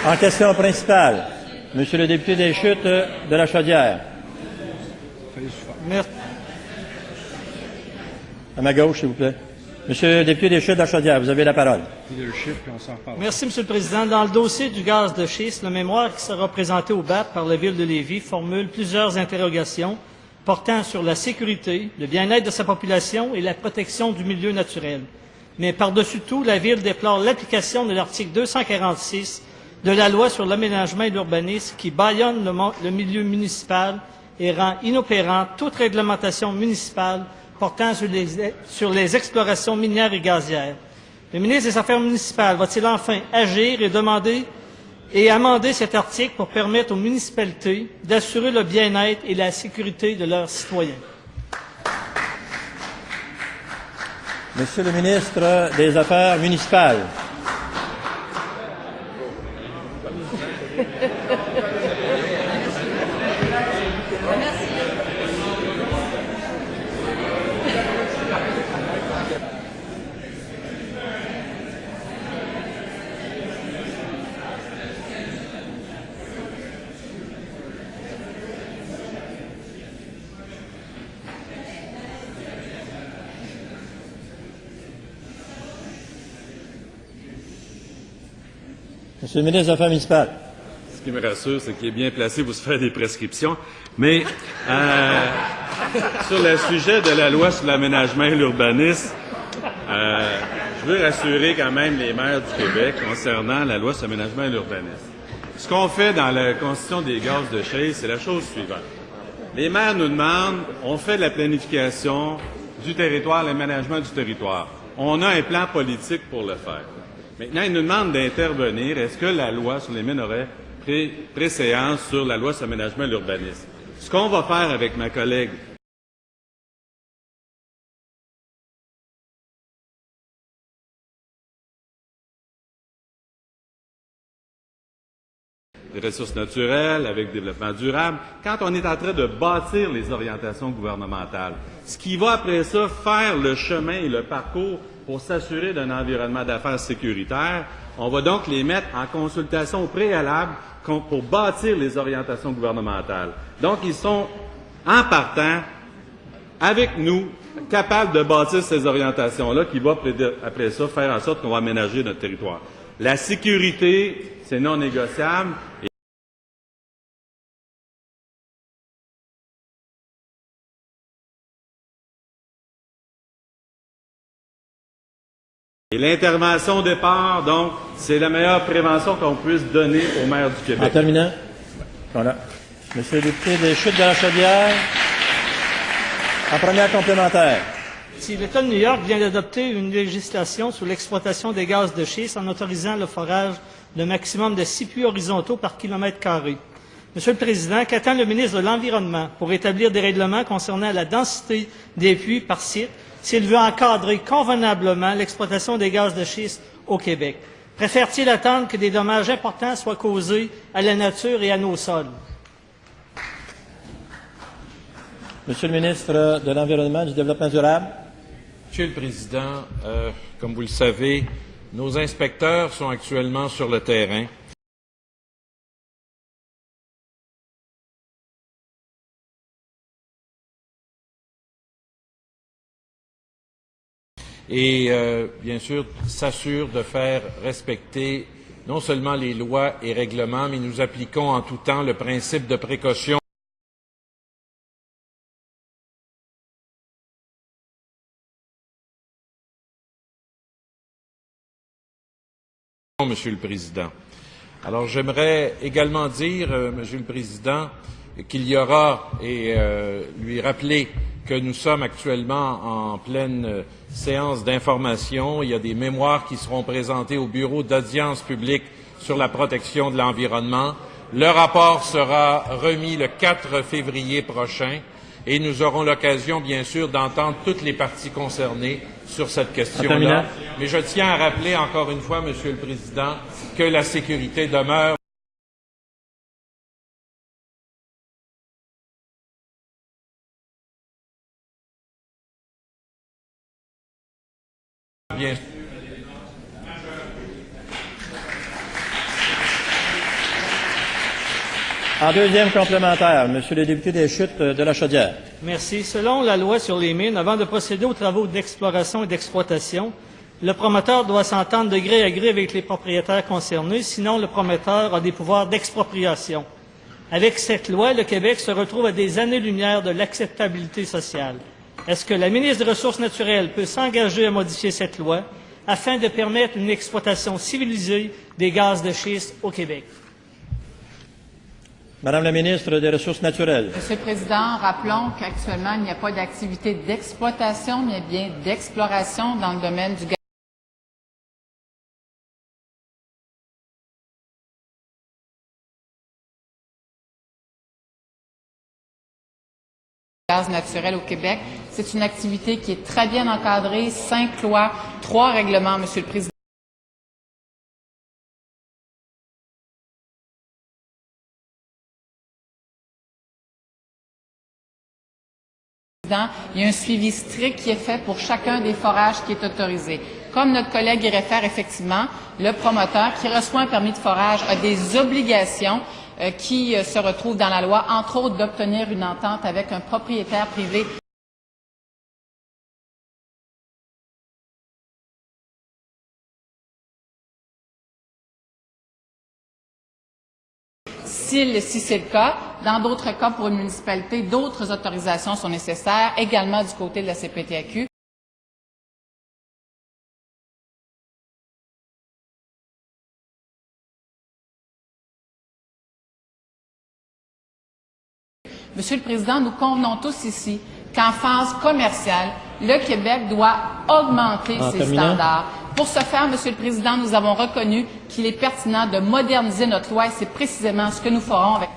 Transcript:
En question principale, Monsieur le député des Chutes de la Chaudière. Merci. À ma gauche, s'il vous plaît. Monsieur le député des Chutes de la Chaudière, vous avez la parole. Merci, Monsieur le Président. Dans le dossier du gaz de schiste, le mémoire qui sera présenté au BAP par la Ville de Lévis formule plusieurs interrogations portant sur la sécurité, le bien-être de sa population et la protection du milieu naturel. Mais par-dessus tout, la Ville déplore l'application de l'article 246 de la Loi sur l'aménagement et l'urbanisme qui bâillonne le milieu municipal et rend inopérante toute réglementation municipale portant sur les explorations minières et gazières. Le ministre des Affaires municipales va-t-il enfin agir et amender cet article pour permettre aux municipalités d'assurer le bien-être et la sécurité de leurs citoyens? Monsieur le ministre des Affaires municipales. Monsieur le ministre des Affaires municipales. Ce qui me rassure, c'est qu'il est bien placé pour se faire des prescriptions. Mais sur le sujet de la loi sur l'aménagement et l'urbanisme, je veux rassurer quand même les maires du Québec concernant la loi sur l'aménagement et l'urbanisme. Ce qu'on fait dans la Constitution des gaz de schiste, c'est la chose suivante. Les maires nous demandent, on fait de la planification du territoire, l'aménagement du territoire. On a un plan politique pour le faire. Maintenant, ils nous demandent d'intervenir. Est-ce que la loi sur les mines aurait préséance sur la loi sur l'aménagement et l'urbanisme? Ce qu'on va faire avec ma collègue des ressources naturelles, avec développement durable, quand on est en train de bâtir les orientations gouvernementales, ce qui va après ça faire le chemin et le parcours pour s'assurer d'un environnement d'affaires sécuritaire, on va donc les mettre en consultation préalable pour bâtir les orientations gouvernementales. Donc, ils sont, en partant, avec nous, capables de bâtir ces orientations-là qui vont, après ça, faire en sorte qu'on va aménager notre territoire. La sécurité, c'est non négociable. Et l'intervention au départ, donc, c'est la meilleure prévention qu'on puisse donner aux maires du Québec. En terminant, voilà. Monsieur le député des Chutes de la Chaudière, en première complémentaire. Si l'État de New York vient d'adopter une législation sur l'exploitation des gaz de schiste en autorisant le forage d'un maximum de 6 puits horizontaux par kilomètre carré. Monsieur le Président, qu'attend le ministre de l'Environnement pour établir des règlements concernant la densité des puits par site s'il veut encadrer convenablement l'exploitation des gaz de schiste au Québec? Préfère-t-il attendre que des dommages importants soient causés à la nature et à nos sols? Monsieur le ministre de l'Environnement et du Développement durable. Monsieur le Président, comme vous le savez, nos inspecteurs sont actuellement sur le terrain. Et, bien sûr, s'assure de faire respecter non seulement les lois et règlements, mais nous appliquons en tout temps le principe de précaution. Monsieur le Président. Alors, j'aimerais également dire, Monsieur le Président, qu'il y aura, et lui rappeler que nous sommes actuellement en pleine séance d'information. Il y a des mémoires qui seront présentées au Bureau d'audience publique sur la protection de l'environnement. Le rapport sera remis le 4 février prochain et nous aurons l'occasion, bien sûr, d'entendre toutes les parties concernées sur cette question-là. Mais je tiens à rappeler encore une fois, Monsieur le Président, que la sécurité demeure bien. En deuxième complémentaire, Monsieur le député des Chutes de la Chaudière. Merci. Selon la loi sur les mines, avant de procéder aux travaux d'exploration et d'exploitation, le promoteur doit s'entendre de gré à gré avec les propriétaires concernés, sinon le promoteur a des pouvoirs d'expropriation. Avec cette loi, le Québec se retrouve à des années-lumière de l'acceptabilité sociale. Est-ce que la ministre des Ressources naturelles peut s'engager à modifier cette loi afin de permettre une exploitation civilisée des gaz de schiste au Québec? Madame la ministre des Ressources naturelles. Monsieur le Président, rappelons qu'actuellement, il n'y a pas d'activité d'exploitation, mais bien d'exploration dans le domaine du gaz naturel au Québec. C'est une activité qui est très bien encadrée, 5 lois, 3 règlements, Monsieur le Président. Il y a un suivi strict qui est fait pour chacun des forages qui est autorisé. Comme notre collègue y réfère effectivement, le promoteur qui reçoit un permis de forage a des obligations qui se retrouvent dans la loi, entre autres d'obtenir une entente avec un propriétaire privé. Si c'est le cas, dans d'autres cas, pour une municipalité, d'autres autorisations sont nécessaires, également du côté de la CPTAQ. Monsieur le Président, nous convenons tous ici qu'en phase commerciale, le Québec doit augmenter ses standards. Pour ce faire, Monsieur le Président, nous avons reconnu qu'il est pertinent de moderniser notre loi et c'est précisément ce que nous ferons avec